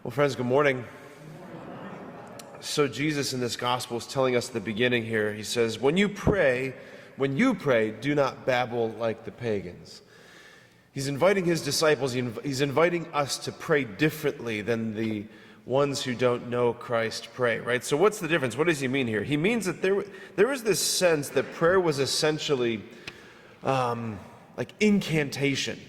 Well, friends, good morning. So Jesus in this gospel is telling us at the beginning here, he says, when you pray, do not babble like the pagans. He's inviting his disciples, he's inviting us to pray differently than the ones who don't know Christ pray, right? So what's the difference? What does he mean here? He means that there was this sense that prayer was essentially like incantation,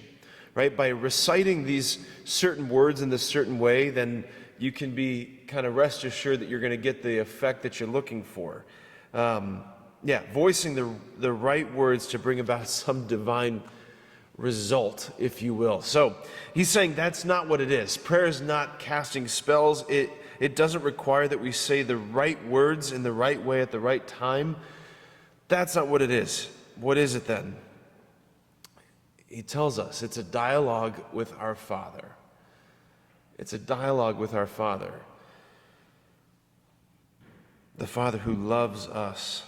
right? By reciting these certain words in this certain way, then you can be kind of rest assured that you're going to get the effect that you're looking for. Voicing the right words to bring about some divine result, if you will. So he's saying that's not what it is. Prayer is not casting spells. It doesn't require that we say the right words in the right way at the right time. That's not what it is. What is it then? He tells us it's a dialogue with our Father. It's a dialogue with our Father. The Father who loves us,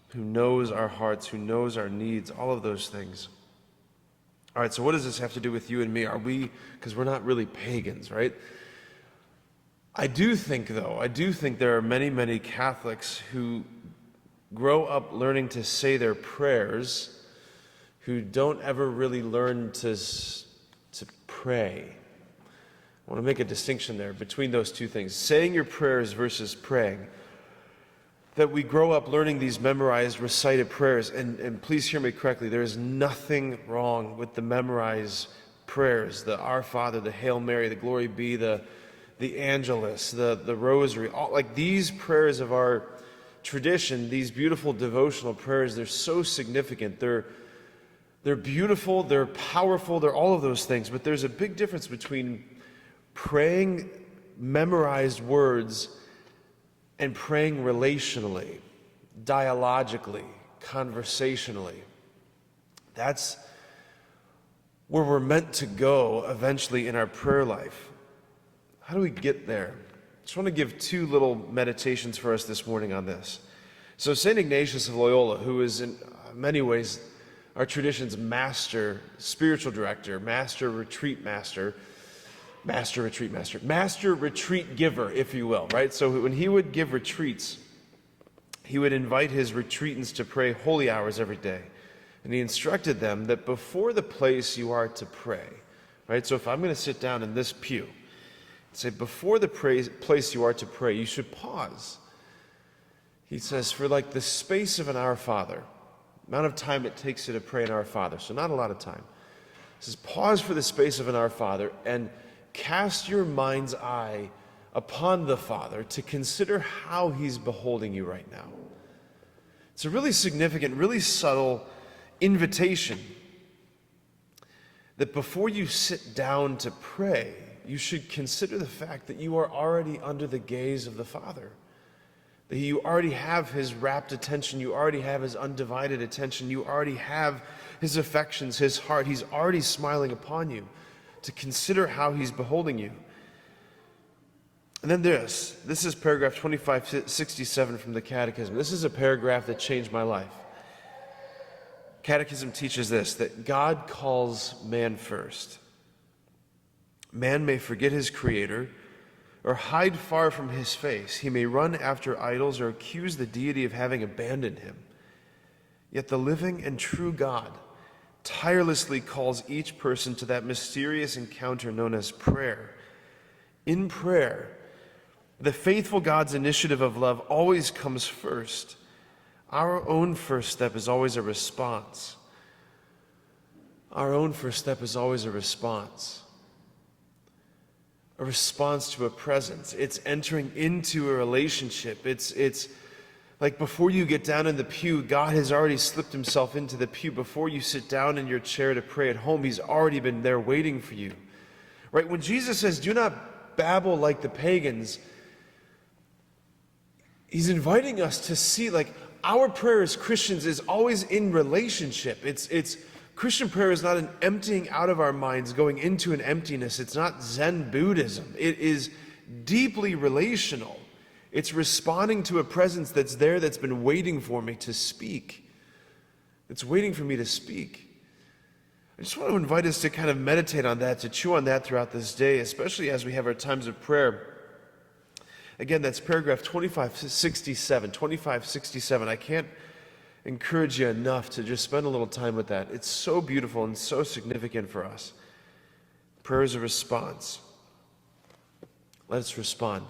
who knows our hearts, who knows our needs, all of those things. All right, so what does this have to do with you and me? Because we're not really pagans, right? I do think there are many, many Catholics who grow up learning to say their prayers who don't ever really learn to pray. I want to make a distinction there between those two things. Saying your prayers versus praying. That we grow up learning these memorized, recited prayers. And please hear me correctly. There is nothing wrong with the memorized prayers. The Our Father, the Hail Mary, the Glory Be, the Angelus, the Rosary. All, like these prayers of our tradition, these beautiful devotional prayers, they're so significant. They're beautiful, they're powerful, they're all of those things. But there's a big difference between praying memorized words and praying relationally, dialogically, conversationally. That's where we're meant to go eventually in our prayer life. How do we get there? I just want to give two little meditations for us this morning on this. So St. Ignatius of Loyola, who is in many ways our tradition's master spiritual director, master retreat giver, if you will, right? So when he would give retreats, he would invite his retreatants to pray holy hours every day. And he instructed them that before the place you are to pray, right? So if I'm going to sit down in this pew, say before the place you are to pray, you should pause. He says for like the space of an Our Father, amount of time it takes you to pray an Our Father, so not a lot of time. He says pause for the space of an Our Father and cast your mind's eye upon the Father to consider how he's beholding you right now. It's a really significant, really subtle invitation that before you sit down to pray, you should consider the fact that you are already under the gaze of the Father. That you already have his rapt attention, you already have his undivided attention, you already have his affections, his heart. He's already smiling upon you. To consider how he's beholding you. And then this is paragraph 2567 from the Catechism. This is a paragraph that changed my life. Catechism teaches this, that God calls man first. Man may forget his Creator or hide far from his face. He may run after idols or accuse the deity of having abandoned him. Yet the living and true God tirelessly calls each person to that mysterious encounter known as prayer. In prayer, the faithful God's initiative of love always comes first. Our own first step is always a response. Our own first step is always a response. A response to a presence. It's entering into a relationship. It's like before you get down in the pew, God has already slipped himself into the pew. Before you sit down in your chair to pray at home, he's already been there waiting for you. Right? When Jesus says, do not babble like the pagans, he's inviting us to see like our prayer as Christians is always in relationship. It's Christian prayer is not an emptying out of our minds, going into an emptiness. It's not Zen Buddhism. It is deeply relational. It's responding to a presence that's there, that's been waiting for me to speak. It's waiting for me to speak. I just want to invite us to kind of meditate on that, to chew on that throughout this day, especially as we have our times of prayer. Again, that's paragraph 2567. 2567. I can't encourage you enough to just spend a little time with that. It's so beautiful and so significant for us. Prayer is a response. Let us respond.